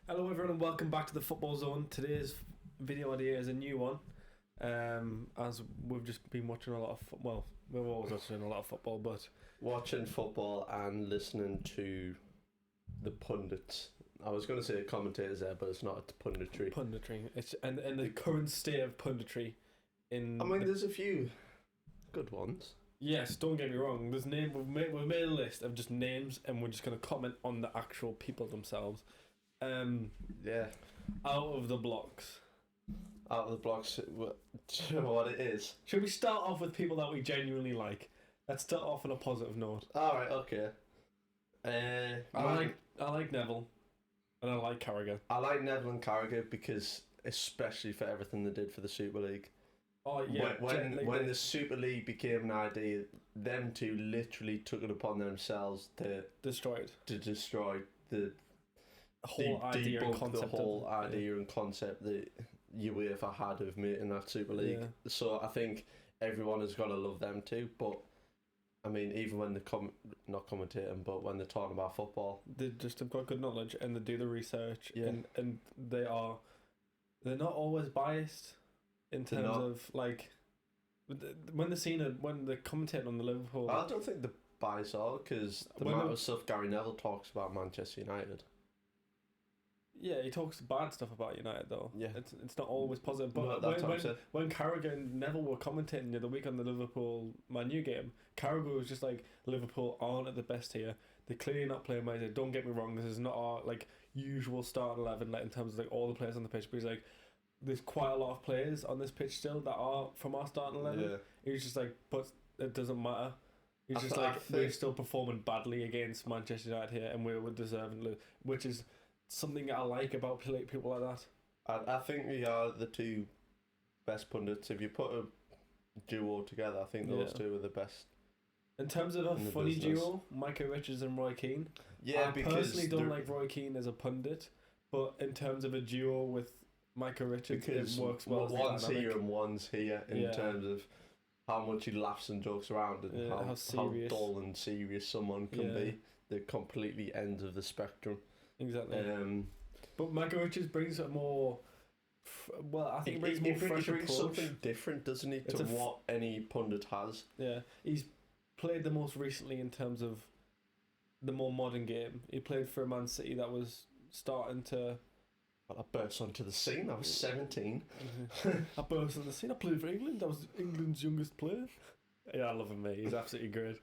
Hello everyone and welcome back to the Football Zone. Today's video idea is a new one. As we've just been watching a lot of we're always watching a lot of football, but Watching football and listening to the pundits. I was going to say commentators there, but it's not. It's punditry. It's and the current state of punditry in. I mean, there's a few good ones. Yes, don't get me wrong. We've made a list of just names, and we're just going to comment on the actual people themselves. Yeah. Out of the blocks. Out of the blocks. Do you know what it is? Should we start off with people that we genuinely like? Let's start off on a positive note. All right. Okay. I like Neville, and I like Carragher. I like Neville and Carragher because, especially for everything they did for the Super League. Oh yeah. When the Super League became an idea, them two literally took it upon themselves to destroy the whole idea and concept. The whole idea and concept that UEFA had of making that Super League. Yeah. So I think everyone has got to love them too. But I mean, even when they're not commentating, but when they're talking about football, they've got good knowledge and they do the research. Yeah. And they're not always biased in terms of like when they're commentating on the Liverpool. I don't think the bias are because the amount of stuff Gary Neville talks about Manchester United. Yeah, he talks bad stuff about United though. Yeah, it's not always positive. But when Carragher and Neville were commentating the other week on the Liverpool Man U game, Carragher was just like, Liverpool aren't at the best here. They're clearly not playing well. He said, don't get me wrong, this is not our like usual starting 11 like in terms of like all the players on the pitch. But he's like, there's quite a lot of players on this pitch still that are from our starting 11. Yeah. He's just like, but it doesn't matter. He's just like, we're still performing badly against Manchester United here, and we're deserving to lose, which is something I like about people like that. I think we are the two best pundits. If you put a duo together, I think those two are the best. In terms of a funny duo, Micah Richards and Roy Keane. Yeah, I personally don't like Roy Keane as a pundit, but in terms of a duo with Micah Richards, it works well. One's here and one's here in terms of how much he laughs and jokes around and how dull and serious someone can be. The completely ends of the spectrum. Exactly. But Micah Richards brings a more. I think he brings something different, doesn't he, to what any pundit has. Yeah, he's played the most recently in terms of the more modern game. He played for Man City that was starting to. Well, I burst onto the scene. I was 17. I burst onto the scene. I played for England. I was England's youngest player. Yeah, I love him, mate. He's absolutely great.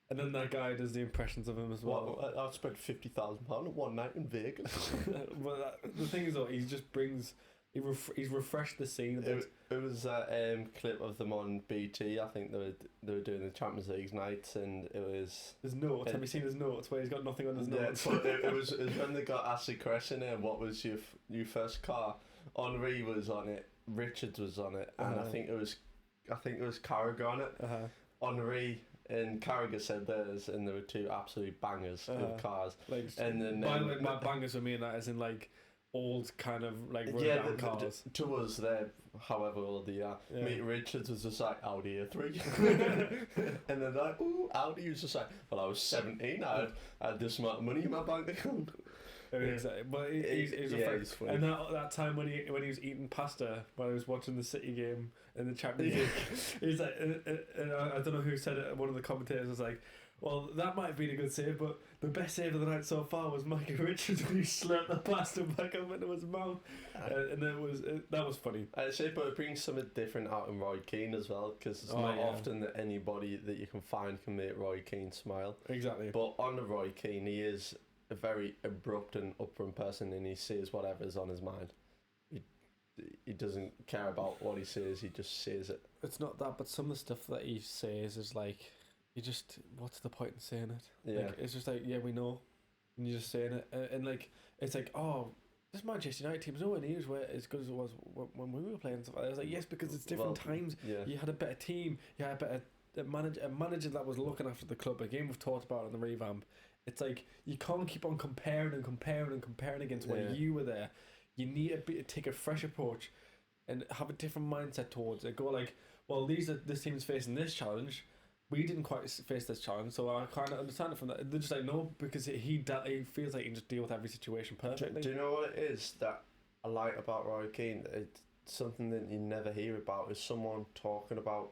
And then that guy does the impressions of him as well. I spent £50,000 on one night in Vegas. But the thing is, though, he just brings. He's refreshed the scene a bit. It was that clip of them on BT. I think they were doing the Champions League nights, and it was. His notes. Have you seen his notes where he's got nothing on his notes? Yeah, it was when they got asked the question, what was your first car? Henri was on it. Richards was on it, and I think it was Carragher on it. Henri and Carragher said theirs, and there were two absolute bangers of cars. Like, and then by the way, my bangers for me and that is in like old kind of like down cars. To us, they're however old they are. Yeah. Meet Richards was just like Audi A3, and then like, ooh, Audi was just like, well, I was 17, I had this amount of money in my bank account. Exactly, but he's funny. And that time when he was eating pasta while he was watching the City game in the Champions League, he's like, I don't know who said it. One of the commentators was like, "Well, that might have been a good save, but the best save of the night so far was Micah Richards when he slapped the pasta back up into his mouth," and that was funny. I'd say, but it brings something different out in Roy Keane as well, because it's not often that anybody that you can find can make Roy Keane smile. Exactly. But on the Roy Keane, he is a very abrupt and upfront person, and he says whatever's on his mind. He doesn't care about what he says, he just says it. It's not that, but some of the stuff that he says is like, what's the point in saying it? Yeah. Like, it's just like, yeah, we know, and you're just saying it, and like, it's like, oh, this Manchester United team's nowhere near as good as it was when we were playing stuff like that. I was like, yes, because it's different times. Yeah. You had a better team, you had a better manager that was looking after the club. Again, we've talked about it in the revamp. It's like, you can't keep on comparing against when you were there. You need to take a fresh approach and have a different mindset towards it. Go like, well, this team's facing this challenge. we didn't quite face this challenge, so I kind of understand it from that. They're just like, no, because he feels like he can just deal with every situation perfectly. Do you know what it is that I like about Roy Keane? It's something that you never hear about, is someone talking about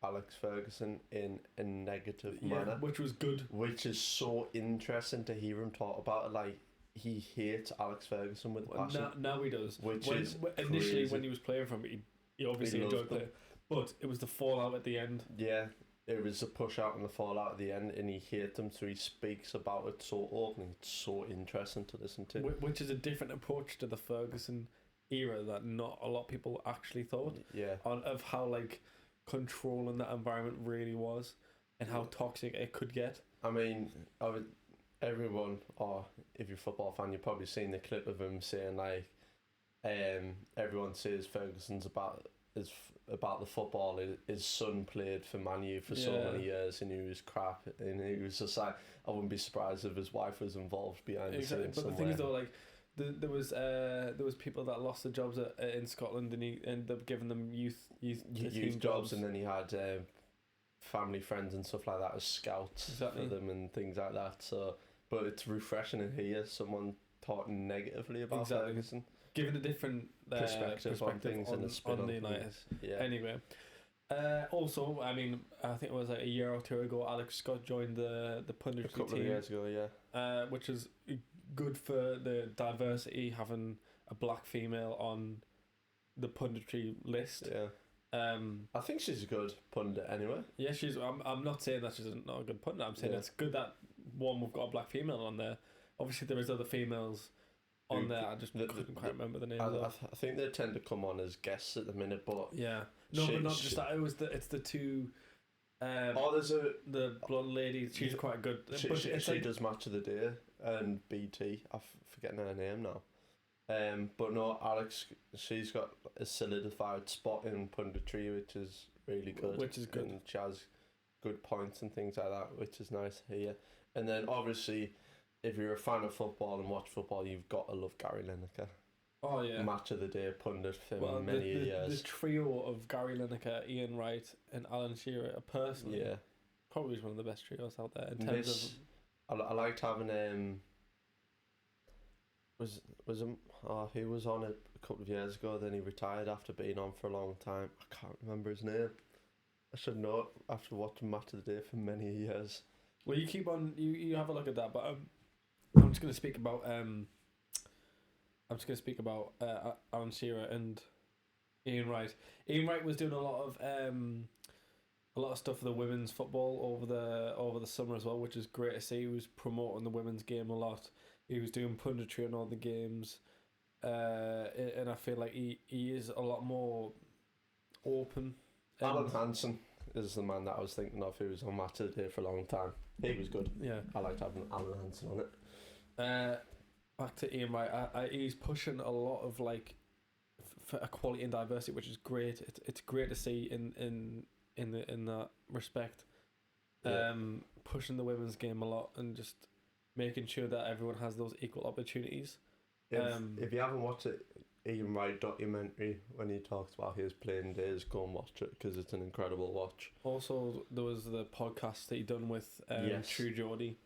Alex Ferguson in a negative manner. Which was good. Which is so interesting to hear him talk about it. Like, he hates Alex Ferguson with passion. Now he does. Initially, crazy. when he was playing for him, he obviously enjoyed it. But it was the fallout at the end. Yeah. It was the push out and the fallout at the end, and he hated them, so he speaks about it so openly. It's so interesting to listen to. Which is a different approach to the Ferguson era that not a lot of people actually thought. Yeah. Of how like controlling that environment really was, and how toxic it could get. I mean, everyone, or if you're a football fan, you've probably seen the clip of him saying like, everyone says Ferguson's about the football. His son played for Man U for so many years, and he was crap, and he was just like, I wouldn't be surprised if his wife was involved behind the scenes. But the thing is though, like there was people that lost their jobs in Scotland, and he ended up giving them youth jobs, and then he had family friends and stuff like that as scouts for them and things like that. So, but it's refreshing to hear someone talking negatively about Ferguson. Given a different perspective on things and a spin on the United. Yeah. Anyway, also, I mean, I think it was like a year or two ago, Alex Scott joined the punditry team. A couple of years ago, yeah. Which is good for the diversity, having a black female on the punditry list. Yeah. I think she's a good pundit anyway. Yeah, I'm not saying that she's not a good pundit. I'm saying it's good that we've got a black female on there. Obviously, there is other females on there. I just couldn't quite remember the name. I think they tend to come on as guests at the minute, but yeah, but not just that. It's the two. There's the blonde lady. She's quite good. She does Match of the Day and BT. I'm forgetting her name now. But no, Alex, she's got a solidified spot in punditry, which is really good. And she has good points and things like that, which is nice to hear. And then obviously, if you're a fan of football and watch football, you've got to love Gary Lineker. Oh yeah. Match of the Day pundit for many years. The trio of Gary Lineker, Ian Wright, and Alan Shearer are personally probably one of the best trios out there in terms of. I liked having he was on it a couple of years ago. Then he retired after being on for a long time. I can't remember his name. I should know it after watching Match of the Day for many years. Well, you keep on. You have a look at that, but I'm just going to speak about Alan Shearer and Ian Wright. Ian Wright was doing a lot of stuff for the women's football over the summer as well, which is great to see. He was promoting the women's game a lot. He was doing punditry on all the games, and I feel like he is a lot more open. Alan Hansen is the man that I was thinking of, who was on Match of the Day for a long time. He was good. Yeah, I liked having Alan Hansen on it. Back to Ian Wright, he's pushing a lot of like for equality and diversity, which is great. It's great to see in that respect. Yeah. Pushing the women's game a lot and just making sure that everyone has those equal opportunities. If you haven't watched it, Ian Wright documentary when he talks about his playing days, go and watch it because it's an incredible watch. Also, there was the podcast that he done with True Geordie.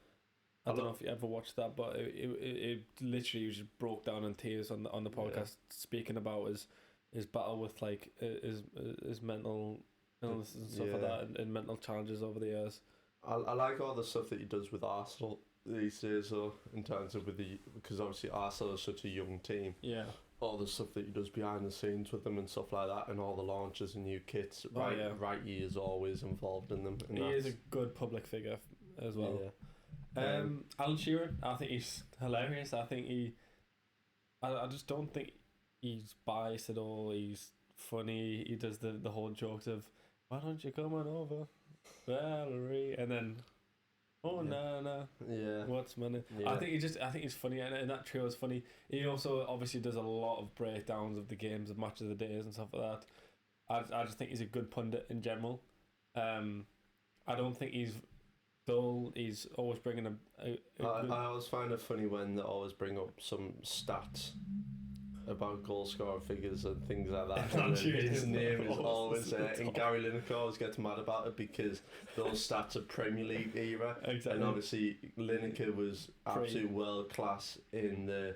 I don't know if you ever watched that, but it literally just broke down in tears on the podcast, speaking about his battle with like his mental illness and stuff like that, and mental challenges over the years. I like all the stuff that he does with Arsenal these days, though, in terms of because obviously Arsenal is such a young team. Yeah. All the stuff that he does behind the scenes with them and stuff like that, and all the launches and new kits. Right, he is always involved in them. And he is a good public figure as well. Yeah. Alan Shearer, I think he's hilarious. I think I just don't think he's biased at all. He's funny. He does the whole jokes of, why don't you come on over, Valerie, and then, no. Yeah. What's money? Yeah. I think he's funny, and that trio is funny. He also obviously does a lot of breakdowns of the games, of Match of the Days and stuff like that. I just think he's a good pundit in general. I don't think he's dull. He's always bringing I always find it funny when they always bring up some stats about goal scorer figures and things like that. And his name is always there. And Gary Lineker always gets mad about it because those stats are Premier League era. Exactly. And obviously Lineker was absolute world class in the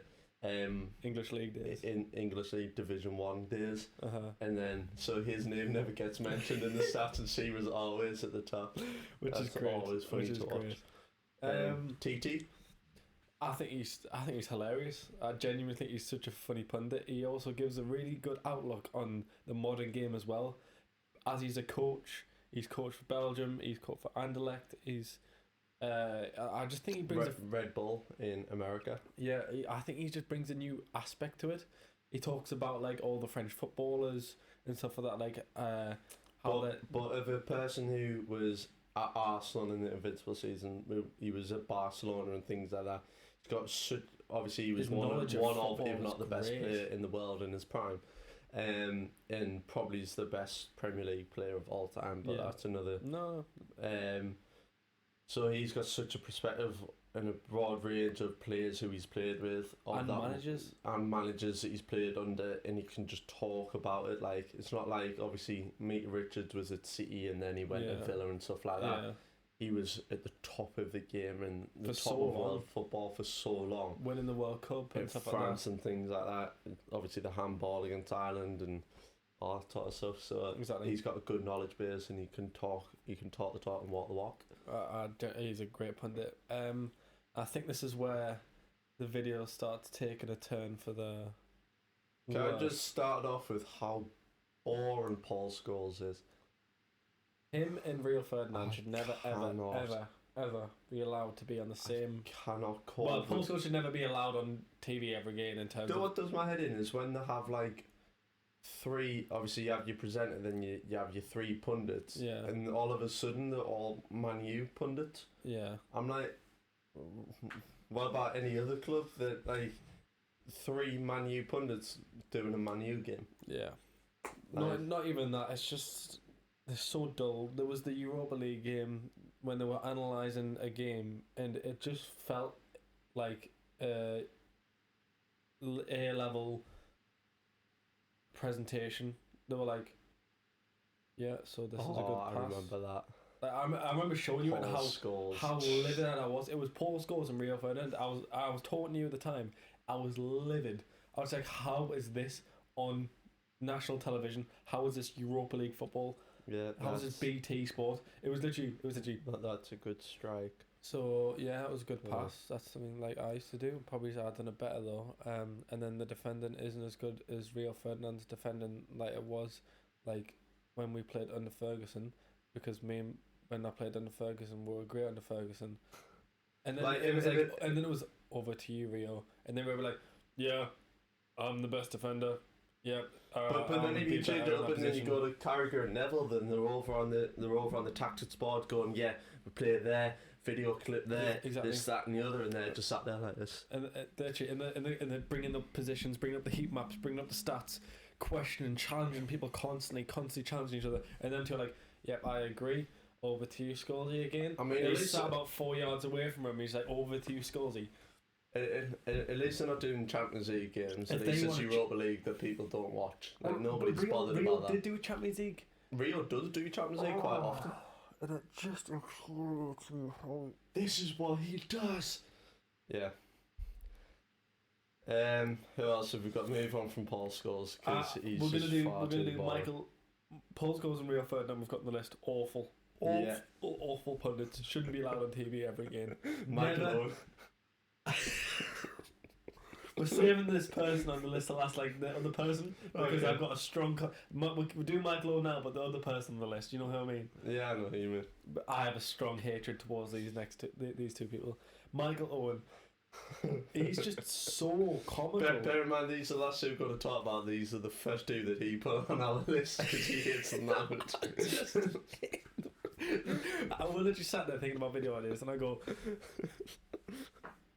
English League days. In English League Division 1 days. And then so his name never gets mentioned in the stats, and she was always at the top. Which is great. Always funny to watch. TT. I think he's hilarious. I genuinely think he's such a funny pundit. He also gives a really good outlook on the modern game as well. As he's a coach, he's coached for Belgium, he's coached for Anderlecht. I just think he brings Red Bull in America. Yeah, I think he just brings a new aspect to it. He talks about like all the French footballers and stuff like that. Like but of a person who was at Arsenal in the Invincible season, he was at Barcelona and things like that. He's got obviously he was one of, if not the best player in the world in his prime, and probably is the best Premier League player of all time. But that's another. No. So he's got such a perspective and a broad range of players who he's played with, and managers that he's played under, and he can just talk about it. Like it's not like obviously Mika Richards was at City and then he went to Villa and stuff like that. He was at the top of the game and the top of world football for so long, winning the World Cup and stuff France like that. And things like that. Obviously the handball against Ireland and all that sort of stuff. So he's got a good knowledge base and he can talk the talk and walk the walk. He's a great pundit. I think this is where the video starts taking a turn for the. Can I just start off with how boring Paul Scholes is? Him and Rio Ferdinand should never, ever be allowed to be on the same. I cannot call. Well, Paul Scholes should never be allowed on TV ever again in terms. What does my head in is when they have like three. Obviously, you have your presenter, then you have your three pundits, and all of a sudden they're all Man U pundits. Yeah, I'm like, what about any other club that like three Man U pundits doing a Man U game? Yeah, not even that. It's just. They're so dull. There was the Europa League game when they were analysing a game, and it just felt like a A-level presentation. They were like, "Yeah, so this is a good pass." I remember that. Like, I remember showing you how livid I was. It was Paul Scholes and Rio Ferdinand. I was talking to you at the time. I was livid. I was like, "How is this on national television? How is this Europa League football?" Yeah, how was this BT Sport? It was literally. That's a good strike. So yeah, it was a good pass. That's something like I used to do. Probably I've done it better though. And then the defending isn't as good as Rio Ferdinand's defending like it was, like when we played under Ferguson, because when I played under Ferguson, we were great under Ferguson. And then and then it was over to you, Rio, and then we were like, yeah, I'm the best defender. Yeah, but then if you change it up and then you go to Carragher and Neville, then they're over on the tactics board going, yeah, we play it there, video clip there, this, that, and the other, and they're just sat there like this. And they're bringing up positions, bringing up the heat maps, bringing up the stats, questioning, challenging people constantly challenging each other, and then you're like, yep, I agree. Over to you, Scholesy again. I mean, he's sat about 4 yards away from him. He's like, over to you, Scholesy. At least they're not doing Champions League games. At least it's Europa League that people don't watch. Like nobody's bothered about that. Rio did do Champions League. Rio does do Champions League quite often. And it just infuriates me. This is what he does. Yeah. Who else have we got? Move on from Paul Scholes because he's we're just far We're gonna too do boring. Paul Scholes and Rio Ferdinand. We've got on the list. Awful pundits. Shouldn't be allowed on TV ever again. Michael Owen. We're saving this person on the list to last, like the other person, because I've got a strong. We're doing Michael Owen now, but the other person on the list. You know what I mean? Yeah, I know what you mean. But I have a strong hatred towards these two people. Michael Owen. He's just so comical. Bear in mind, these are the last two we're going to talk about. These are the first two that he put on our list because he hates them that much. I literally sat there thinking about video ideas, and I go.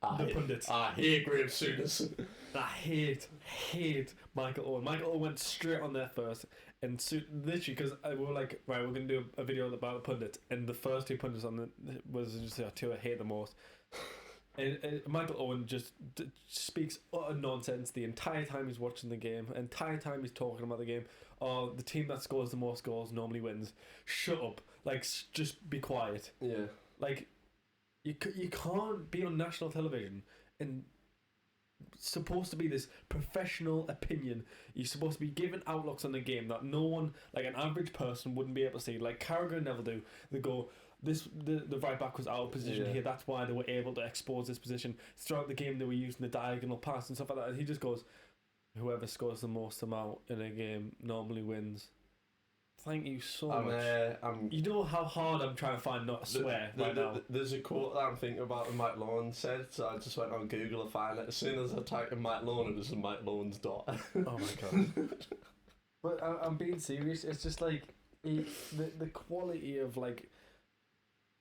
Pundits. I hate Graham Souness. I hate Michael Owen. Michael Owen went straight on there first, and literally because we were like, right, we're gonna do a video about the pundits, and the first two pundits on the was just the two I hate the most. And Michael Owen just speaks utter nonsense the entire time he's watching the game, the entire time he's talking about the game. Oh, the team that scores the most goals normally wins. Shut up. Like, just be quiet. Yeah. Like, you can't be on national television and supposed to be this professional opinion. You're supposed to be giving outlooks on the game that no one, like an average person, wouldn't be able to see. Like Carragher and Neville do. They go, the right back was out of position here. That's why they were able to expose this position. Throughout the game, they were using the diagonal pass and stuff like that. And he just goes, whoever scores the most amount in a game normally wins. Thank you so much. You know how hard I'm trying to find not to swear right now. There's a quote that I'm thinking about that Mike Lowen said, so I just went on Google to find it. As soon as I typed in Mike Lowen, it was Mike Lowen's daughter. Oh my god. But I'm being serious. It's just like the quality of like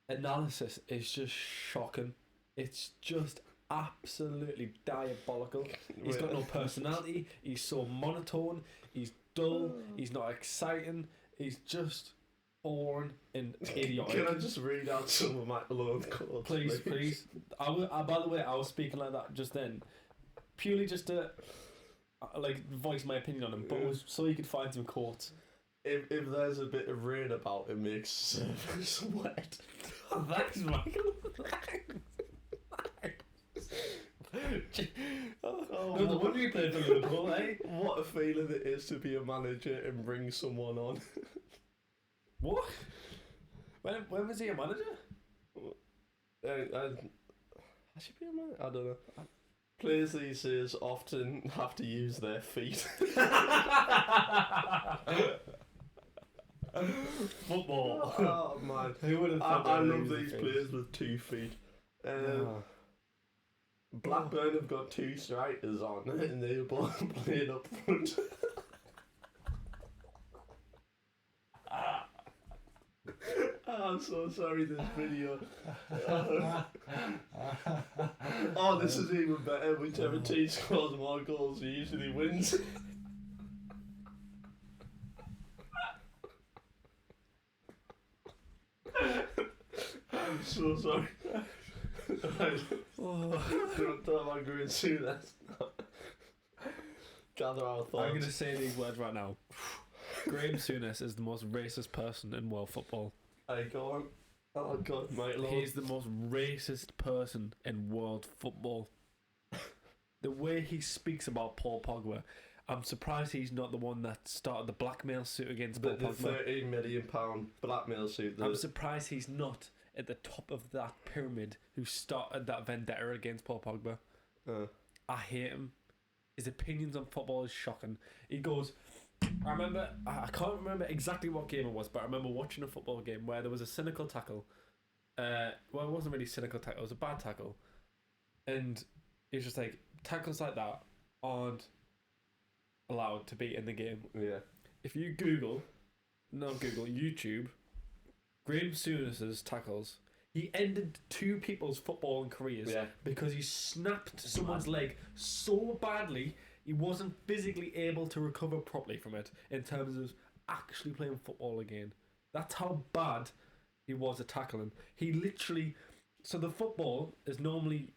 analysis is just shocking. It's just absolutely diabolical. He's got no personality. He's so monotone. He's dull. He's not exciting. He's just boring and idiotic. Can I just read out some of my Lowen's quotes? Please. By the way, I was speaking like that just then, purely just to like voice my opinion on him, but it was so you could find some quotes. If there's a bit of rain about, it makes surface wet. Thanks, Michael. No wonder you played for Liverpool, eh? What a feeling it is to be a manager and bring someone on. What? When was he a manager? I should be a manager. I don't know. Players these days often have to use their feet. Football. Oh man, who would have thought? I love these players with 2 feet. Blackburn have got 2 strikers on, and they're both playing up front. I'm so sorry, this video. Oh, this is even better. Whichever team scores more goals usually wins. I'm so sorry. Don't tell my green soon. That's not. Gather our thoughts. I'm going to say these words right now. Graham Souness is the most racist person in world football. Hey, go on. Oh god, mate. Lord. He's the most racist person in world football. The way he speaks about Paul Pogba, I'm surprised he's not the one that started the blackmail suit against Paul Pogba. The £13 million blackmail suit. I'm surprised he's not at the top of that pyramid who started that vendetta against Paul Pogba. I hate him. His opinions on football is shocking. He goes, I can't remember exactly what game it was, but I remember watching a football game where there was a cynical tackle. Well, it wasn't really cynical tackle, it was a bad tackle. And it's just like, tackles like that aren't allowed to be in the game. Yeah. If you YouTube, Graham Souness's tackles, he ended 2 people's footballing careers because he snapped someone's leg so badly he wasn't physically able to recover properly from it in terms of actually playing football again. That's how bad he was at tackling. He literally... So the football is normally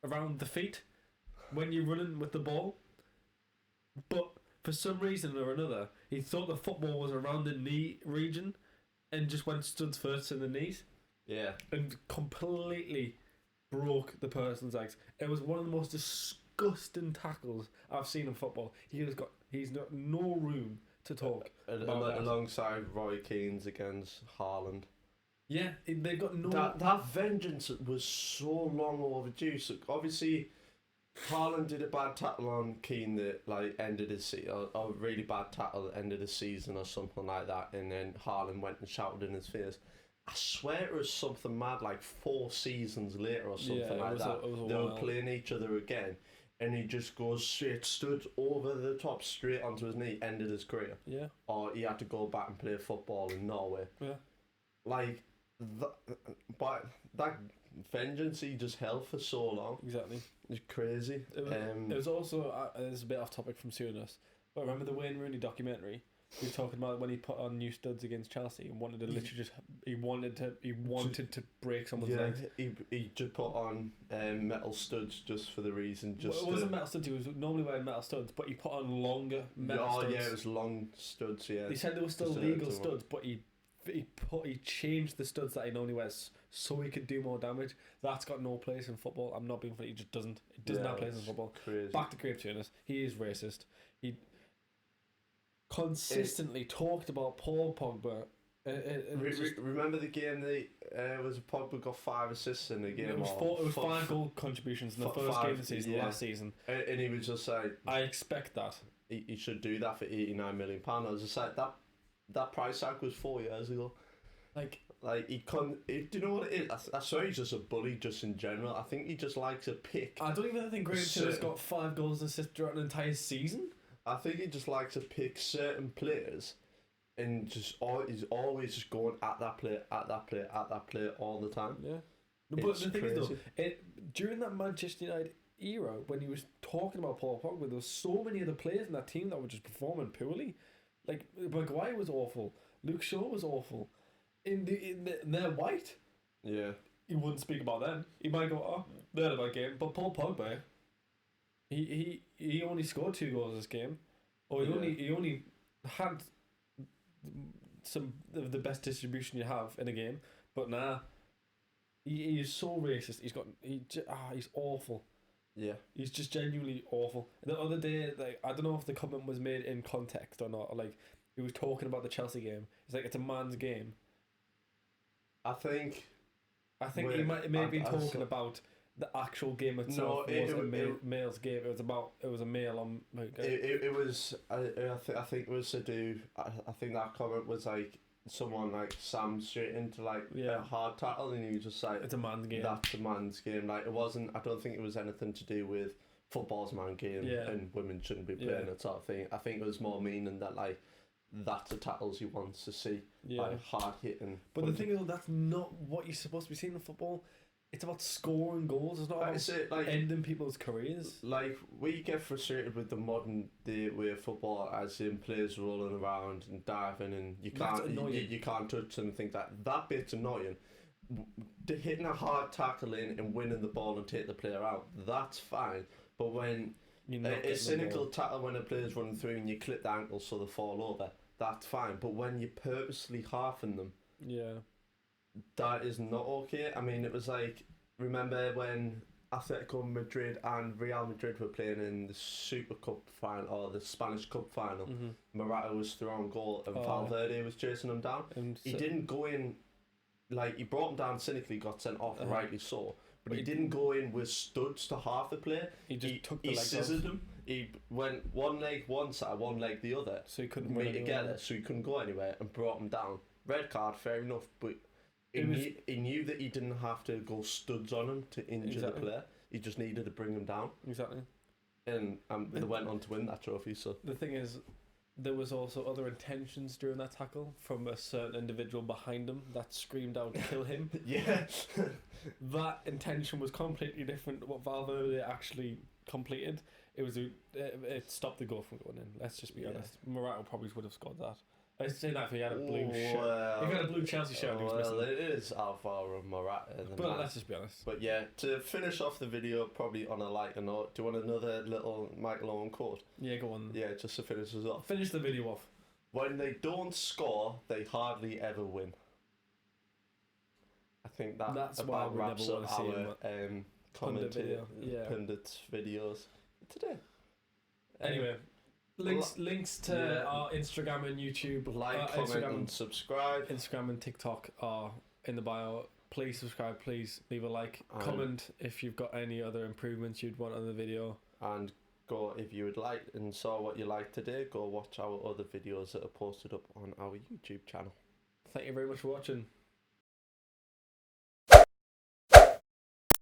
around the feet when you're running with the ball, but for some reason or another, he thought the football was around the knee region and just went studs first in the knees. Yeah. And completely broke the person's legs. It was one of the most disgusting tackles I've seen in football. He's got no room to talk about alongside Roy Keane's against Haaland. Yeah, they've got no... That vengeance was so long overdue. So obviously, Haaland did a bad tackle on Keane that like ended his season, or a really bad tackle that ended his season or something like that, and then Haaland went and shouted in his face. I swear it was something mad like 4 seasons later or something like that. They were playing each other again, and he just goes straight, stood over the top, straight onto his knee, ended his career. Yeah. Or he had to go back and play football in Norway. Yeah. Like, but that vengeance he just held for so long. Exactly. It's crazy. It was also, it's a bit off topic from Souness, but remember the Wayne Rooney documentary? He was talking about when he put on new studs against Chelsea and wanted to literally just he wanted to break someone's legs. He just put on metal studs just for the reason. Just it wasn't metal studs. He was normally wearing metal studs, but he put on longer metal studs. Oh yeah, it was long studs. Yeah. He said they were still legal studs, but he changed the studs that he normally wears so he could do more damage. That's got no place in football. I'm not being funny. It just doesn't. It doesn't have place in football. Crazy. Back to Craig Turners. He is racist. He consistently talked about Paul Pogba. Remember the game was Pogba got 5 assists in the game. It was 5 goal contributions in the first game of the season, last season. And he was just like, I expect that. He should do that for £89 million. I was just like, that price tag was 4 years ago. Like he couldn't. Do you know what it is? I swear he's just a bully, just in general. I think he just likes to pick. I don't even think Graham Taylor's got 5 goals and assists throughout an entire season. I think he just likes to pick certain players, and he's always just going at that player all the time. Yeah, but the thing is though, during that Manchester United era, when he was talking about Paul Pogba, there were so many other players in that team that were just performing poorly. Like Maguire was awful, Luke Shaw was awful. They're white. Yeah. He wouldn't speak about them. He might go, oh, they had a bad game. But Paul Pogba, he only scored 2 goals this game, or he only had some of the best distribution you have in a game. But nah, he is so racist. He's awful. Yeah, he's just genuinely awful. And the other day, like, I don't know if the comment was made in context or not. Or like, he was talking about the Chelsea game. It's like, it's a man's game. I think he may have been talking about the actual game itself. No, it was a male's game. It was a male on. It was. I think it was to do. I think that comment was like someone like Sam straight into like a hard tackle, and he was just like, it's a man's game. That's a man's game. Like, it wasn't. I don't think it was anything to do with football's a man game and women shouldn't be playing it sort of thing. I think it was more meaning that like, that's the tackles he wants to see. Like hard hitting. But the thing is, that's not what you're supposed to be seeing in football. It's about scoring goals. It's not about ending people's careers. Like, we get frustrated with the modern day way of football, as in players rolling around and diving, and you can't touch them and think that bit's annoying. Hitting a hard tackle in and winning the ball and take the player out, that's fine. But when a cynical tackle when a player's running through and you clip the ankle so they fall over, that's fine. But when you're purposely halving them, that is not okay. I mean, it was like, remember when Atletico Madrid and Real Madrid were playing in the Super Cup final, or the Spanish Cup final? Morata was throwing goal and Valverde was chasing him down. He didn't go in, like, he brought him down cynically, got sent off, rightly so. But he didn't go in with studs to half the play. He took the legs scissored him. He went one leg one side, one leg the other. So he couldn't meet together, so he couldn't go anywhere, and brought him down. Red card, fair enough, but he knew that he didn't have to go studs on him to injure the player. He just needed to bring him down. Exactly. And they went on to win that trophy. So the thing is, there was also other intentions during that tackle from a certain individual behind him that screamed out, "Kill him!" Yeah. That intention was completely different to what Valverde actually completed. It stopped the goal from going in. Let's just be honest. Morata probably would have scored that. I'd say that if he had a blue shirt. If he had a blue Chelsea shirt, he was missing. It is Alvaro Morata. But let's just be honest. But yeah, to finish off the video, probably on a lighter note, do you want another little Michael Owen quote? Yeah, go on. Yeah, just to finish us off. Finish the video off. When they don't score, they hardly ever win. I think that's why we wraps up our Pundits videos today. Anyway. Links to our Instagram and YouTube. Comment and subscribe. Instagram and TikTok are in the bio. Please subscribe, please leave a like. Comment if you've got any other improvements you'd want on the video. And go, if you would like and saw what you liked today, go watch our other videos that are posted up on our YouTube channel. Thank you very much for watching.